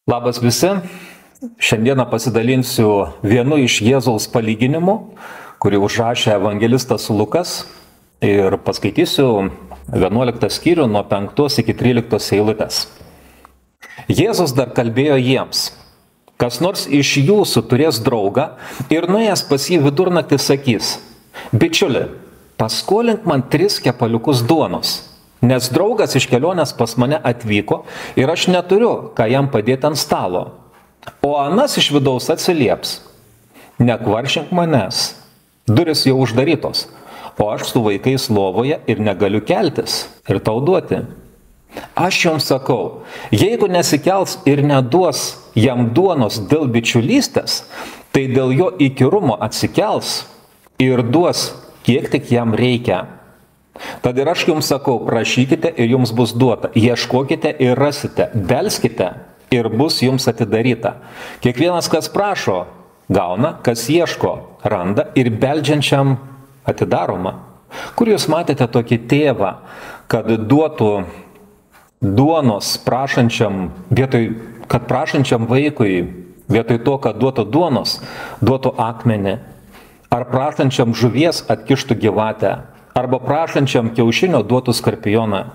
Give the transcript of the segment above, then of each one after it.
Labas visi. Šiandieną pasidalinsiu vienu iš Jėzaus palyginimų, kurį užrašė evangelistas Lukas, ir paskaitysiu 11 skyrių nuo 5 iki 13 eilutės. Jėzus dar kalbėjo jiems: kas nors iš jūsų turės draugą ir nuėjęs pas jį vidurnaktį sakys: bičiuli, paskolink man 3 kepaliukus duonos, nes draugas iš kelionės pas mane atvyko ir aš neturiu, ką jam padėti ant stalo. O anas iš vidaus atsilieps: nekvaršink manęs, durys jau uždarytos, o aš su vaikais lovoje ir negaliu keltis ir tau duoti. Aš jums sakau, jeigu nesikels ir neduos jam duonos dėl bičiulystės, tai dėl jo įkyrumo atsikels ir duos, kiek tik jam reikia. Tad ir aš jums sakau, prašykite ir jums bus duota, ieškokite ir rasite, belskite ir bus jums atidaryta. Kiekvienas, kas prašo, gauna, kas ieško, randa ir beldžiančiam atidaroma. Kur jūs matėte tokį tėvą, kad duotų duonos prašančiam, kad prašančiam vaikui, vietoj to, kad duotų duonos, duotų akmenį, ar prašančiam žuvies atkištų gyvatę, arba prašančiam kiaušinio duotų skorpioną.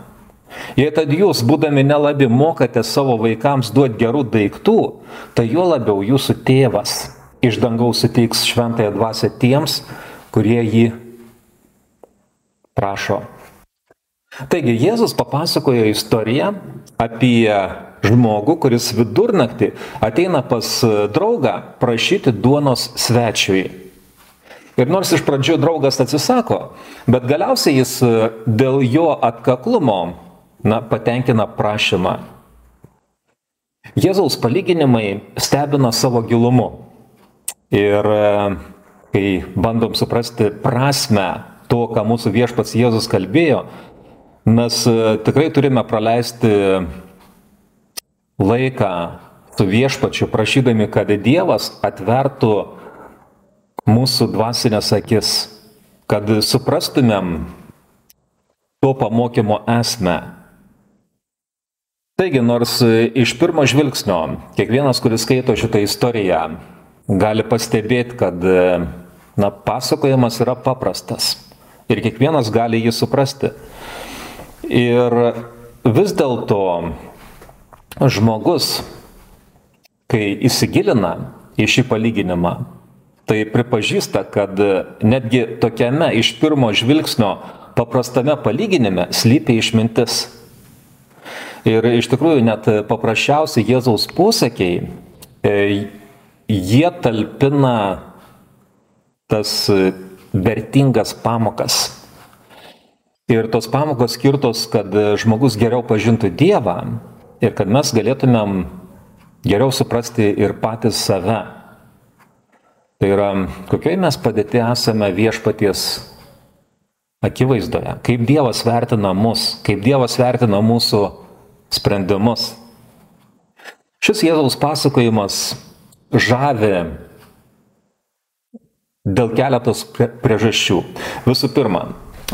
Jei tad jūs, būdami nelabi, mokate savo vaikams duoti gerų daiktų, tai juo labiau jūsų tėvas iš dangaus suteiks šventąją dvasią tiems, kurie jį prašo. Taigi, Jėzus papasakojo istoriją apie žmogų, kuris vidurnaktį ateina pas draugą prašyti duonos svečiui. Ir nors iš pradžių draugas atsisako, bet galiausiai jis dėl jo atkaklumo patenkina prašymą. Jėzaus palyginimai stebina savo gilumu. Ir kai bandom suprasti prasmę to, ką mūsų viešpats Jėzus kalbėjo, mes tikrai turime praleisti laiką su viešpačiu, prašydami, kad Dievas atvertų mūsų dvasinės akis, kad suprastumėm to pamokymo esmę. Taigi, nors iš pirmo žvilgsnio kiekvienas, kuris skaito šitą istoriją, gali pastebėti, kad pasakojimas yra paprastas ir kiekvienas gali jį suprasti. Ir vis dėlto žmogus, kai įsigilina į šį palyginimą, tai pripažįsta, kad netgi tokiame iš pirmo žvilgsnio paprastame palyginime slypi išmintis. Ir iš tikrųjų net paprasčiausi Jėzaus posakiai, jie talpina tas vertingas pamokas. Ir tos pamokos skirtos, kad žmogus geriau pažintų Dievą ir kad mes galėtumėm geriau suprasti ir patys save. Tai yra, kokioj mes padėti esame viešpaties akivaizdoje, kaip Dievas vertina mus, kaip Dievas vertina mūsų sprendimus. Šis Jėzaus pasakojimas žavi dėl keletos priežasčių. Visų pirma,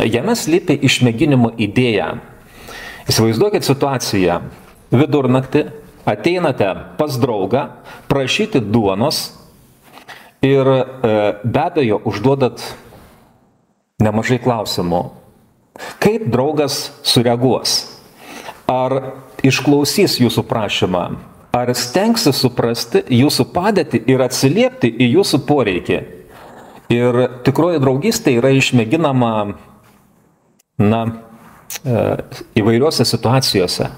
jame slypi išmėginimo idėja. Įsivaizduokit situaciją. Vidurnaktį ateinate pas draugą prašyti duonos ir be abejo užduodat nemažai klausimų. Kaip draugas sureaguos? Ar išklausys jūsų prašymą? Ar stengsis suprasti jūsų padėtį ir atsiliepti į jūsų poreikį? Ir tikroji draugystė yra išmėginama įvairiuose situacijose.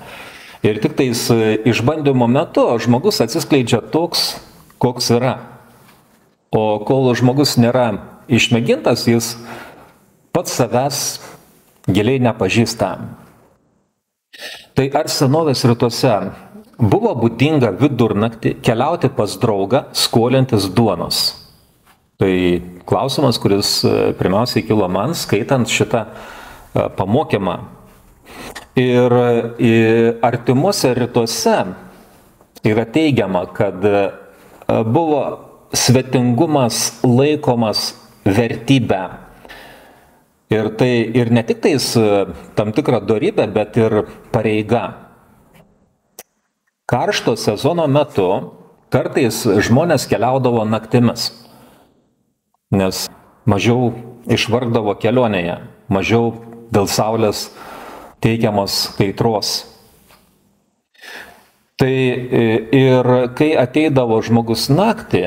Ir tik tais išbandymo metu žmogus atsiskleidžia toks, koks yra. O kol žmogus nėra išmėgintas, jis pats savęs giliai nepažįsta. Tai ar senovės rytuose buvo būdinga vidurnaktį keliauti pas draugą skolintis duonos? Tai klausimas, kuris pirmiausiai kilo man, skaitant šitą pamokymą. Ir artimuose rytuose yra teigiama, kad buvo svetingumas laikomas vertybę. Ir tai ir ne tik tais tam tikrą dorybę, bet ir pareiga. karšto sezono metu kartais žmonės keliaudavo naktimis, nes mažiau išvargdavo kelionėje, mažiau dėl saulės teikiamos kaitros. Tai ir kai ateidavo žmogus naktį,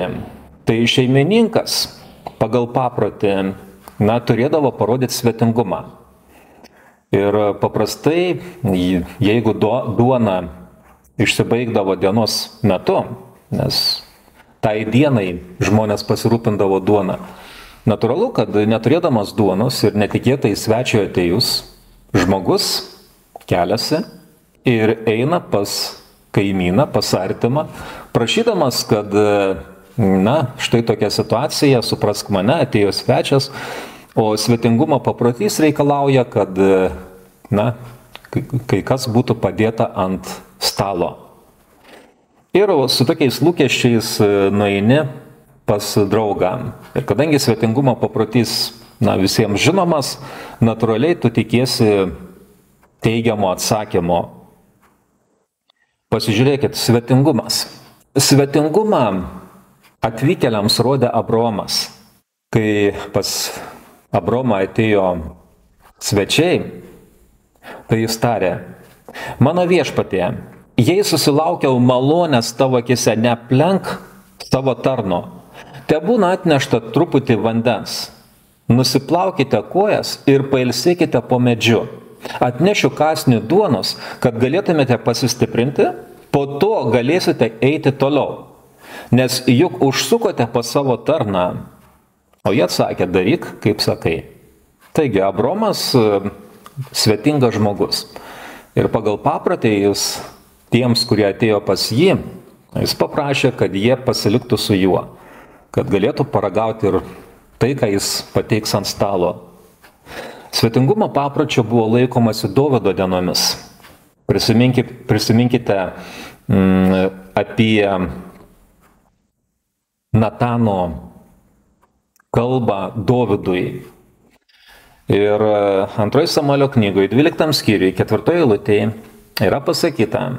tai šeimininkas pagal paprotį, turėdavo parodyti svetingumą. Ir paprastai, jeigu duona išsibaigdavo dienos metu, nes tai dienai žmonės pasirūpindavo duoną, natūralu, kad neturėdamas duonos ir netikėtai svečiui atėjus, žmogus keliasi ir eina pas kaimyną, pas artimą, prašydamas, kad, štai tokia situacija, suprask mane, atėjo svečias, o svetingumo paprotys reikalauja, kad, kai kas būtų padėta ant stalo. Ir su tokiais lūkesčiais nueini pas draugą. Ir kadangi svetingumo paprotys, visiems žinomas, natūraliai tu tikiesi teigiamo atsakymo. Pasižiūrėkit, svetingumas. Svetingumą atvykėliams rodė Abraomas. Kai pas Abraomą atėjo svečiai, tai jis tarė: mano viešpatie, jei susilaukiau malonės tavo akise, neaplenk savo tarno, tebūna atnešta truputį vandens, nusiplaukite kojas ir pailsėkite po medžiu. Atnešiu kąsnį duonos, kad galėtumėte pasistiprinti, po to galėsite eiti toliau, nes juk užsukote pas savo tarną. O jie atsakė: daryk, kaip sakai. Taigi, Abraomas svetingas žmogus. Ir pagal paprotį jis tiems, kurie atėjo pas jį, jis paprašė, kad jie pasiliktų su juo, kad galėtų paragauti ir tai, ką jis pateiks ant stalo. Svetingumo papročio buvo laikomasi Dovydo dienomis. Prisiminkite apie Natano kalbą Dovydui. Ir 2 Samuelio knygoje, 12 skyriuje, 4 eilutėje yra pasakyta: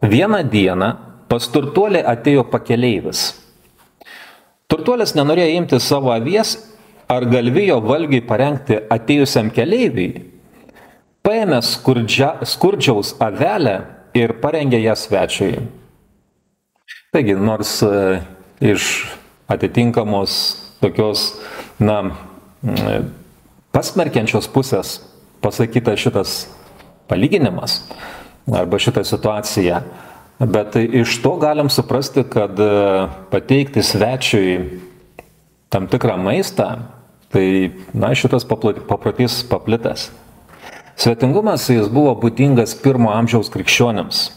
vieną dieną pas turtuolį atėjo pakeleivis. Turtuolis nenorėjo imti savo avies ar galvijo valgiui parengti atėjusiam keleiviui, paėmė skurdžiaus avelę ir parengė ją svečiui. Taigi, nors iš atitinkamos tokios, pasmerkiančios pusės pasakyta šitas palyginimas arba šitą situaciją, bet iš to galim suprasti, kad pateikti svečiui tam tikrą maistą, tai, šitas paprotys paplitęs. Svetingumas jis buvo būdingas 1 amžiaus krikščionims.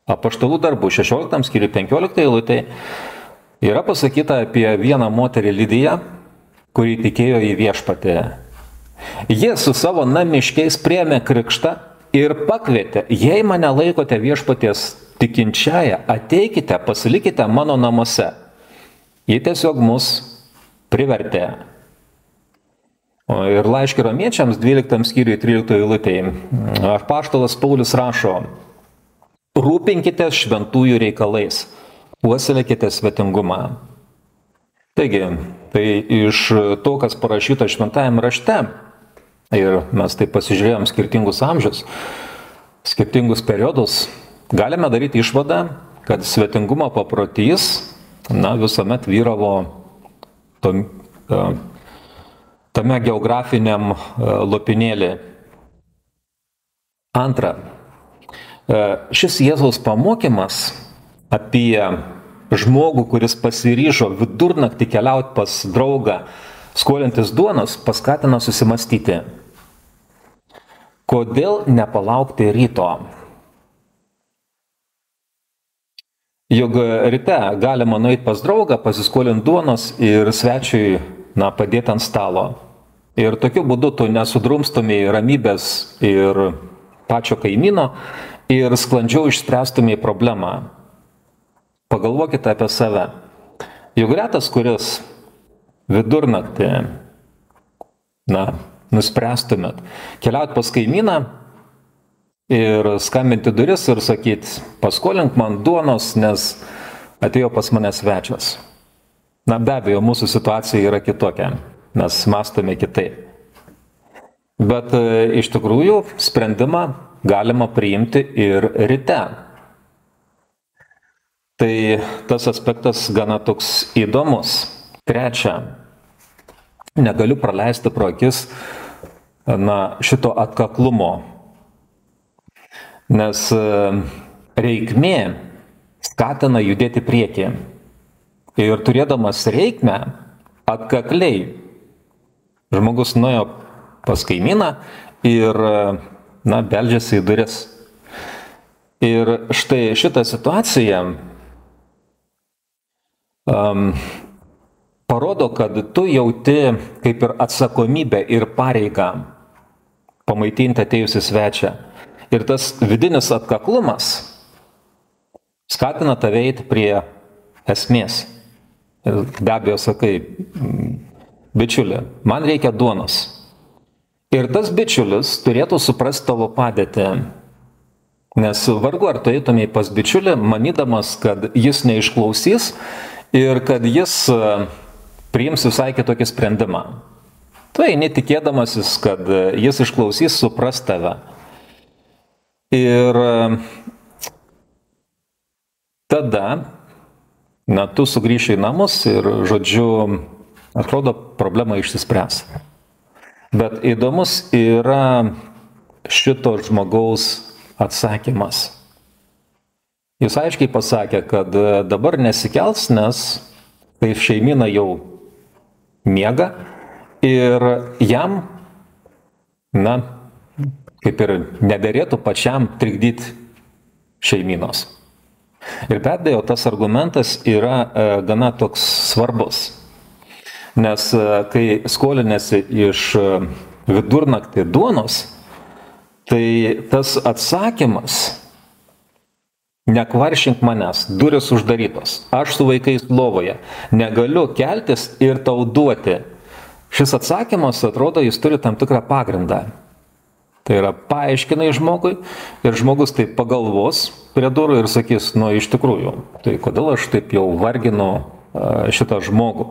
Apaštalų darbų 16 skyriuje 15 eilutėje yra pasakyta apie vieną moterį Lidiją, kuri tikėjo į viešpatį. Jie su savo namiškiais priėmė krikštą ir pakvietė: jei mane laikote viešpaties tikinčiąją, ateikite, pasilikite mano namuose. Jie tiesiog mus privertė. Ir laiške Romiečiams 12 skyriuje 13 eilutėje apaštalas Paulius rašo: rūpinkite šventųjų reikalais, puoselėkite svetingumą. Taigi, tai iš to, kas parašyta šventajame rašte, ir mes taip pasižiūrėjom skirtingus amžius, skirtingus periodus, galime daryti išvadą, kad svetingumo paprotys, visuomet vyravo tame geografiniam lopinėlį. Antra, šis Jėzaus pamokymas apie žmogų, kuris pasiryžo vidurnaktį keliauti pas draugą, skolintis duonos, paskatino susimastyti. Kodėl nepalaukti ryto? Juk ryte galima nueiti pas draugą, pasiskolinti duonos ir svečiui padėti ant stalo. Ir tokiu būdu tu nesudrumstumai ramybės ir pačio kaimyno ir sklandžiau išspręstumai problemą. Pagalvokite apie save. Juk retas, kuris vidurnaktį, nuspręstumėt keliauti pas kaimyną ir skambinti duris ir sakyti, paskolink man duonos, nes atėjo pas mane svečias. Na, be abejo, mūsų situacija yra kitokia, mes mąstome kitaip. Bet iš tikrųjų sprendimą galima priimti ir ryte. Tai tas aspektas gana toks įdomus. Trečia, negaliu praleisti pro akis šito atkaklumo, nes reikmė skatina judėti priekį. Ir turėdamas reikmę, atkakliai žmogus nuėjo pas kaimyną ir, beldžiasi į duris. Ir štai šitą situaciją parodo, kad tu jauti kaip ir atsakomybę ir pareigą pamaitinti atėjusi svečią. Ir tas vidinis atkaklumas skatina tave eiti prie esmės. Ir be abejo sakai, bičiuli, man reikia duonos. Ir tas bičiulis turėtų suprasti tavo padėtį. Nes vargu ar tu eitumei pas bičiulį, manydamas, kad jis neišklausys ir kad jis priims visai kitokį sprendimą. Tu eini tikėdamasis, kad jis išklausys, supras tave. Ir tada, tu sugrįši į namus ir, žodžiu, atrodo, problema išsispręs. Bet įdomus yra šito žmogaus atsakymas. Jis aiškiai pasakė, kad dabar nesikels, nes tai šeimyna jau miega ir jam, kaip ir nederėtų pačiam trikdyti šeimynos. Ir be abejo, tas argumentas yra gana toks svarbus. Nes kai skolinėsi iš vidurnaktį duonos, tai tas atsakymas, nekvaršink manęs, durys uždarytos, aš su vaikais lovoje, negaliu keltis ir tau duoti. Šis atsakymas, atrodo, jis turi tam tikrą pagrindą. Tai yra, paaiškinai žmogui ir žmogus taip pagalvos prie durų ir sakys, iš tikrųjų, tai kodėl aš taip jau varginu šitą žmogų.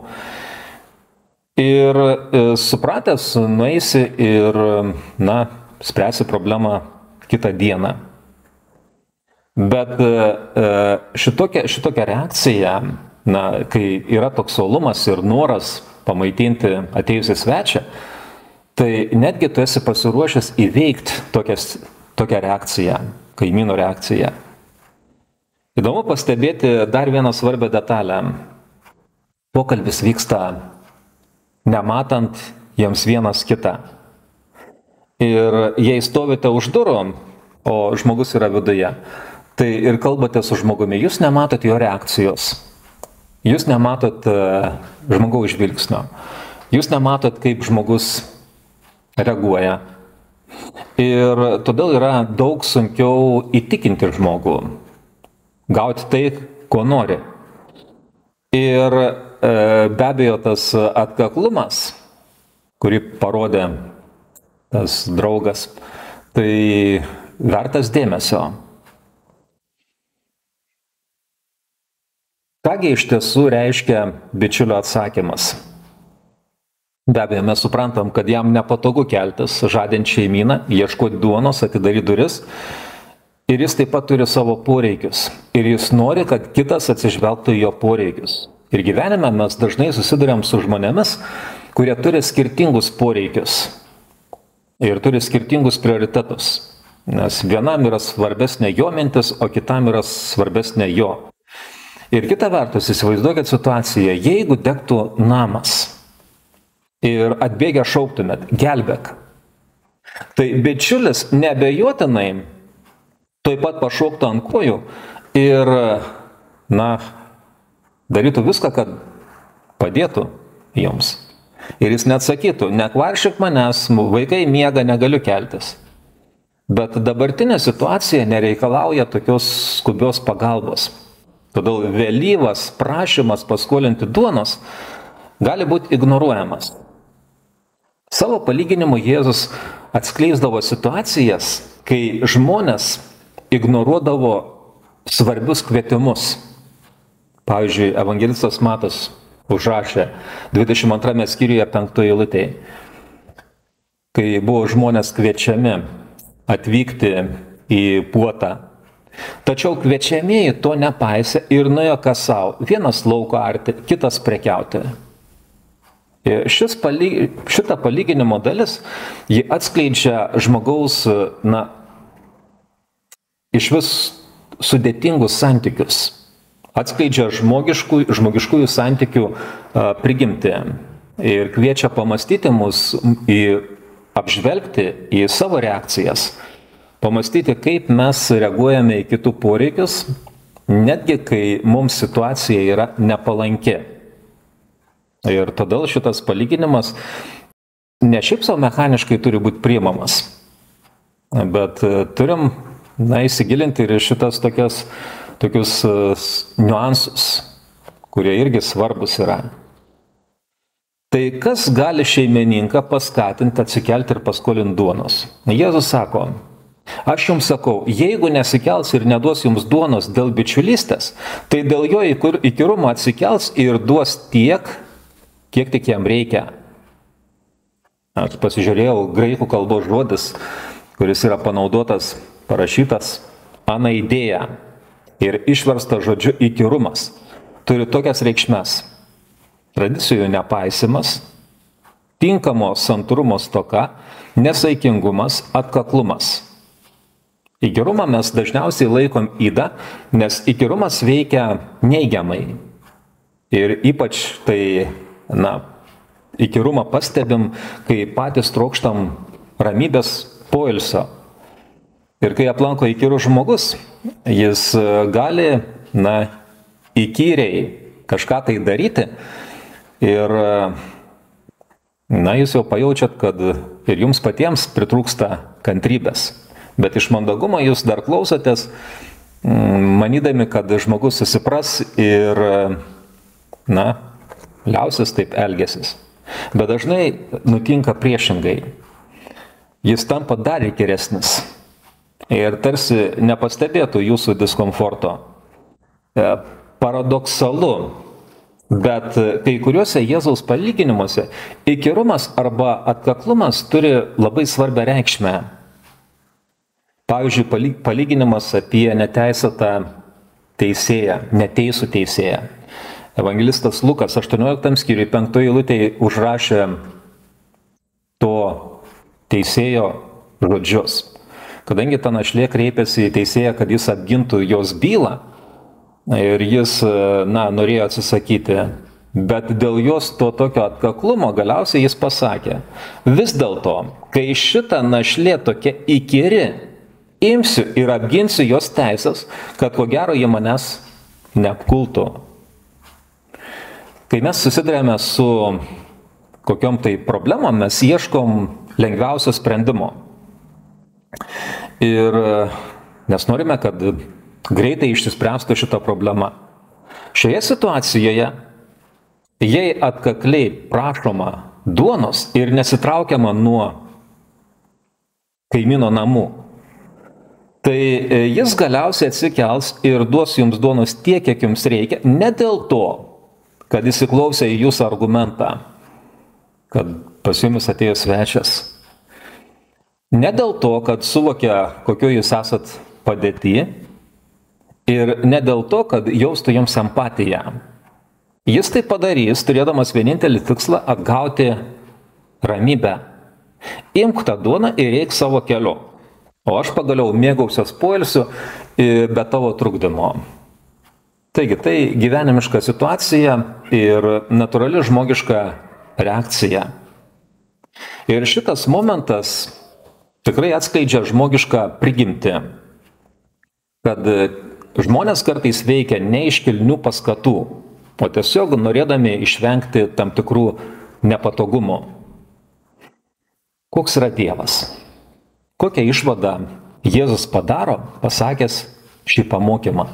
Ir supratęs, nueisi ir, spręsi problemą kitą dieną. Bet šitokia reakcija, kai yra toks uolumas ir noras pamaitinti atėjusią svečią, tai netgi tu esi pasiruošęs įveikti tokią reakciją, kaimyno reakciją. Įdomu pastebėti dar vieną svarbią detalę. Pokalbis vyksta nematant jiems vienas kitą. Ir jei stovite už durų, o žmogus yra viduje, tai ir kalbate su žmogumi, jūs nematot jo reakcijos. Jūs nematot žmogaus žvilgsnio. Jūs nematot, kaip žmogus reaguoja. Ir todėl yra daug sunkiau įtikinti žmogų, gauti tai, ko nori. Ir be abejo tas atkaklumas, kurį parodė tas draugas, tai vertas dėmesio. Kągi iš tiesų reiškia bičiulio atsakymas? Be abejo, mes suprantam, kad jam nepatogu keltis, žadint šeimyną, ieškoti duonos, atidaryti duris. Ir jis taip pat turi savo poreikius. Ir jis nori, kad kitas atsižvelgtų į jo poreikius. Ir gyvenime mes dažnai susiduriam su žmonėmis, kurie turi skirtingus poreikius. Ir turi skirtingus prioritetus. Nes vienam yra svarbesnė jo mintis, o kitam yra svarbesnė jo. Ir kita vertus, įsivaizduokit situaciją, jeigu degtų namas ir atbėgę šauktumėt, gelbėk. Tai bičiulis neabejotinai tuoj pat pašoktų ant kojų ir, darytų viską, kad padėtų jums. Ir jis net sakytų, nekvaršyk manęs, vaikai miega, negaliu keltis. Bet dabartinė situacija nereikalauja tokios skubios pagalbos. Todėl vėlyvas prašymas paskolinti duonos gali būti ignoruojamas. Savo palyginimu Jėzus atskleisdavo situacijas, kai žmonės ignoruodavo svarbius kvietimus. Pavyzdžiui, evangelistas Matas užrašė 22 skyriuje 5 eilutėje, kai buvo žmonės kviečiami atvykti į puotą. Tačiau kviečiamieji to nepaisė ir nuėjo kas savo, vienas lauko arti, kitas prekiauti. Šita palyginimo dalis, ji atskleidžia žmogaus, iš vis sudėtingus santykius. Atskleidžia žmogiškųjų santykių prigimtį ir kviečia pamastyti mus, apžvelgti į savo reakcijas, pamastyti, kaip mes reaguojame į kitų poreikius, netgi kai mums situacija yra nepalanki. Ir todėl šitas palyginimas ne šiaip savo mechaniškai turi būti priimamas, bet turim įsigilinti ir šitas tokius niuansus, kurie irgi svarbus yra. Tai kas gali šeimininką paskatinti atsikelti ir paskolinti duonos? Jėzus sako, aš jums sakau, jeigu nesikels ir neduos jums duonos dėl bičiulystės, tai dėl jo įkyrumo atsikels ir duos tiek, kiek tik jam reikia. Aš pasižiūrėjau graikų kalbos žodis, kuris yra panaudotas, parašytas anaidėja ir išversta žodžiu įkyrumas. Turi tokias reikšmes: tradicijų nepaisimas, tinkamo santūrumo stoka, nesaikingumas, atkaklumas. Įkyrumą mes dažniausiai laikom yda, nes įkyrumas veikia neigiamai. Ir ypač tai, įkyrumą pastebim, kai patys trokštam ramybės, poilsio. Ir kai aplanko įkyrus žmogus, jis gali, įkyriai kažką tai daryti ir, jūs jau pajaučiat, kad ir jums patiems pritrūksta kantrybės. Bet iš mandagumo jūs dar klausotės, manydami, kad žmogus susipras ir, liausis taip elgesis. Bet dažnai nutinka priešingai. Jis tampa dar įkyresnis ir tarsi nepastebėtų jūsų diskomforto. Paradoksalu, bet kai kuriuose Jėzaus palyginimuose įkyrumas arba atkaklumas turi labai svarbią reikšmę. Pavyzdžiui, palyginimas apie neteisėtą teisėją, neteisų teisėją. Evangelistas Lukas 18 skyriui 5 eilutėje užrašė to teisėjo žodžius. Kadangi ta našlė kreipėsi į teisėją, kad jis apgintų jos bylą ir jis, norėjo atsisakyti, bet dėl jos to tokio atkaklumo galiausiai jis pasakė, vis dėlto, kai šita našlė tokia įkyri, imsiu ir apginsiu jos teisės, kad ko gero jie manęs neapkultų. Kai mes susidurėme su kokiom tai problemom, mes ieškom lengviausio sprendimo. Ir nes norime, kad greitai išsispręstų šitą problemą. Šioje situacijoje, jei atkakliai prašoma duonos ir nesitraukiama nuo kaimyno namų, tai jis galiausiai atsikels ir duos jums duonos tiek, kiek jums reikia, ne dėl to, kad įsiklausė į jūsų argumentą, kad pas jumis atėjo svečias. Ne dėl to, kad suvokia, kokio jūs esat padėty, ir ne dėl to, kad jaustų jums empatiją. Jis tai padarys, turėdamas vienintelį tikslą atgauti ramybę. Imk tą duoną ir eik savo keliu, o aš pagaliau mėgausiuos poilsiu be tavo trukdymo. Taigi, tai gyvenimiška situacija ir natūrali žmogiška reakcija. Ir šitas momentas tikrai atskleidžia žmogišką prigimtį, kad žmonės kartais veikia ne iš kilnių paskatų, o tiesiog norėdami išvengti tam tikrų nepatogumų. Koks yra Dievas? Kokią išvadą Jėzus padaro, pasakęs šį pamokymą?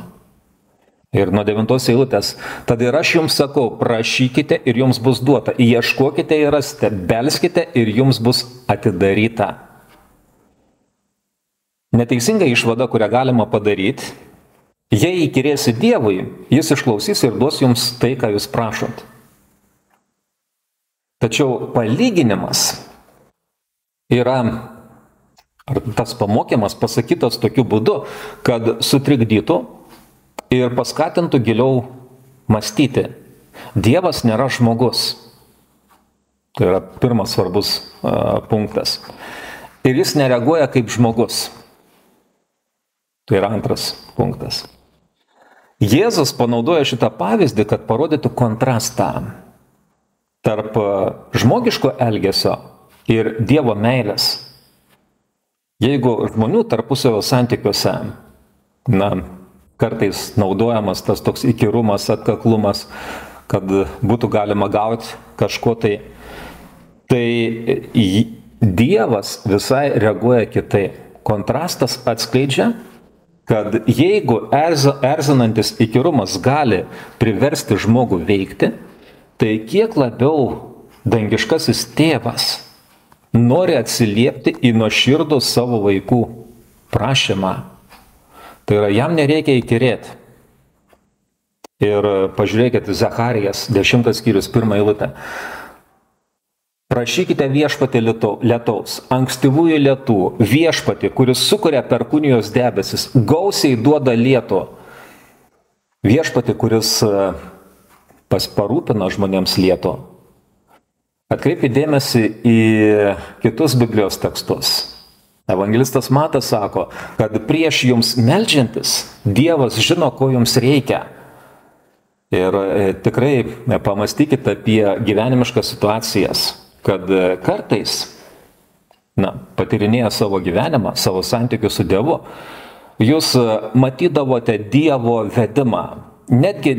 Ir nuo 9 eilutės, tad ir aš jums sakau, prašykite ir jums bus duota, ieškokite ir rasite, belskite ir jums bus atidaryta. neteisinga išvada, kurią galima padaryti. Jei įkyrėsi Dievui, jis išklausys ir duos jums tai, ką jūs prašot. Tačiau palyginimas yra, ar tas pamokymas pasakytas tokiu būdu, kad sutrikdytų ir paskatintų giliau mąstyti. Dievas nėra žmogus. Tai yra pirmas svarbus punktas. Ir jis nereaguoja kaip žmogus. Tai yra antras punktas. Jėzus panaudoja šitą pavyzdį, kad parodytų kontrastą tarp žmogiško elgesio ir Dievo meilės. Jeigu žmonių tarpusavio santykiuose, kartais naudojamas tas toks įkyrumas, atkaklumas, kad būtų galima gauti kažko tai Dievas visai reaguoja kitaip. Kontrastas atskleidžia, kad jeigu erzinantis įkyrumas gali priversti žmogų veikti, tai kiek labiau dangiškasis tėvas nori atsiliepti į nuoširdų savo vaikų prašymą. Tai yra, jam nereikia įkyrėti. Ir pažiūrėkite, Zacharijas, 10 skyrius, 1 eilutė. Prašykite viešpatį lietaus, ankstyvųjų lietų, viešpatį, kuris sukuria perkūnijos debesis, gausiai duoda lietų. Viešpatį, kuris parūpina žmonėms lietų. Atkreipkite dėmesį į kitus Biblijos tekstus. Evangelistas Matas sako, kad prieš jums meldžiantis Dievas žino, ko jums reikia. Ir tikrai pamastykite apie gyvenimiškas situacijas, kad kartais, patyrinėję savo gyvenimą, savo santykius su Dievu, jūs matydavote Dievo vedimą, netgi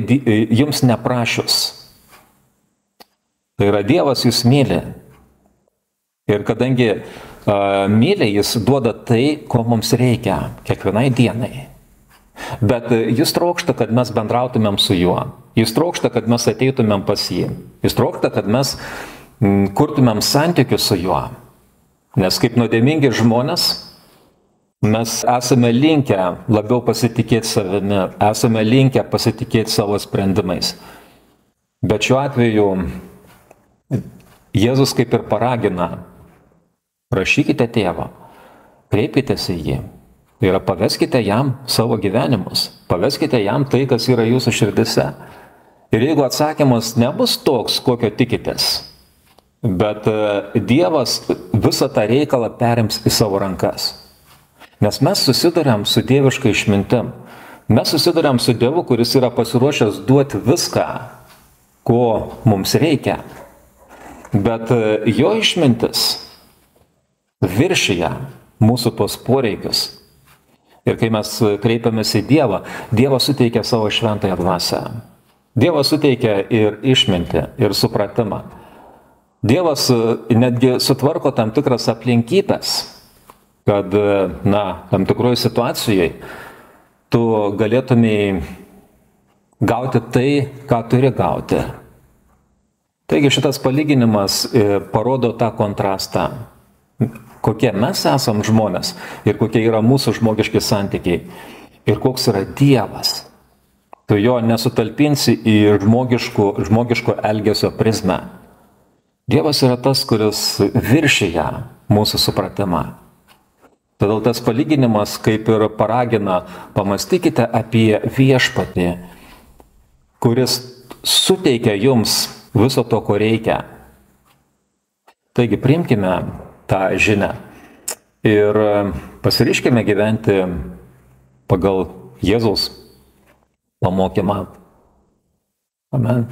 jums neprašius. Tai yra, Dievas jūs myli. Ir kadangi myli, jis duoda tai, ko mums reikia kiekvienai dienai. Bet jis trokšta, kad mes bendrautumėm su juo. Jis trokšta, kad mes ateitumėm pas jį. Jis trokšta, kad mes kurtumėm santykius su juo. Nes kaip nuodėmingi žmonės, mes esame linkę labiau pasitikėti savimi, esame linkę pasitikėti savo sprendimais. Bet šiuo atveju Jėzus kaip ir paragina, prašykite tėvą, kreipkitės į jį. Tai yra, paveskite jam savo gyvenimus, paveskite jam tai, kas yra jūsų širdise. Ir jeigu atsakymas nebus toks, kokio tikitės, bet Dievas visą tą reikalą perims į savo rankas. Nes mes susiduriam su dieviška išmintim. Mes susiduriam su Dievu, kuris yra pasiruošęs duoti viską, ko mums reikia. Bet jo išmintis viršyje mūsų tos poreikius. Ir kai mes kreipiamės į Dievą, Dievas suteikia savo šventąją dvasią. Dievas suteikia ir išmintį, ir supratimą. Dievas netgi sutvarko tam tikras aplinkybės, kad, tam tikroje situacijoje tu galėtumei gauti tai, ką turi gauti. Taigi šitas palyginimas parodo tą kontrastą, kokie mes esam žmonės ir kokie yra mūsų žmogiški santykiai ir koks yra Dievas. Tu jo nesutalpinsi į žmogiško elgesio prizmę. Dievas yra tas, kuris viršyje mūsų supratimą. Todėl tas palyginimas kaip ir paragina, pamastykite apie viešpatį, kuris suteikia jums viso to, ko reikia. Taigi priimkime tą žinią ir pasiryškime gyventi pagal Jėzaus pamokymą. Amen.